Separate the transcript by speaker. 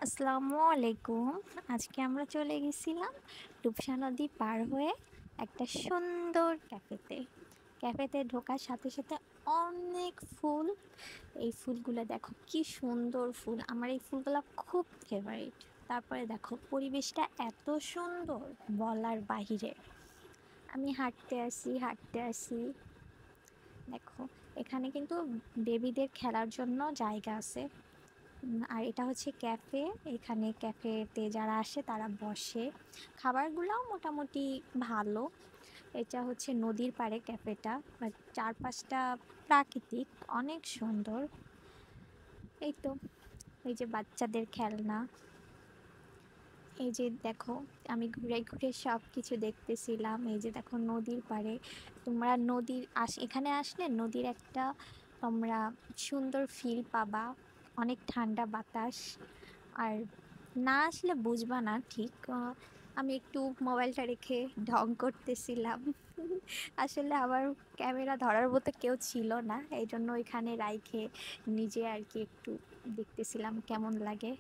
Speaker 1: আসসালামু আলাইকুম। আজকে আমরা চলে গেছিলাম রূপসা নদী পার হয়ে একটা সুন্দর ক্যাফেতে। ক্যাফেতে ঢোকার সাথে সাথে অনেক ফুল। এই ফুলগুলো দেখো কি সুন্দর ফুল, আমার এই ফুলগুলো খুব ফেভারিট। তারপরে দেখো পরিবেশটা এত সুন্দর, বলার বাহিরে। আমি হাঁটতে আসি। দেখো এখানে কিন্তু বেবিদের খেলার জন্য জায়গা আছে। আর এটা হচ্ছে ক্যাফে। এখানে ক্যাফেতে যারা আসে তারা বসে। খাবারগুলোও মোটামুটি ভালো। এটা হচ্ছে নদীর পাড়ে ক্যাফেটা, বাট চারপাশটা প্রাকৃতিক, অনেক সুন্দর। এই তো, এই যে বাচ্চাদের খেলনা, এই যে দেখো, আমি ঘুরে ঘুরে সব কিছু দেখতেছিলাম। এই যে দেখো নদীর পাড়ে, তোমরা এখানে আসলে নদীর একটা তোমরা সুন্দর ফিল পাবা, অনেক ঠান্ডা বাতাস। আর না আসলে বুঝবা না ঠিক। আমি একটু মোবাইলটা রেখে ঢং করতেছিলাম। আসলে আমার ক্যামেরা ধরার মতো কেউ ছিল না, এই জন্য ওইখানে রাইখে নিজে আর কি একটু দেখতেছিলাম কেমন লাগে।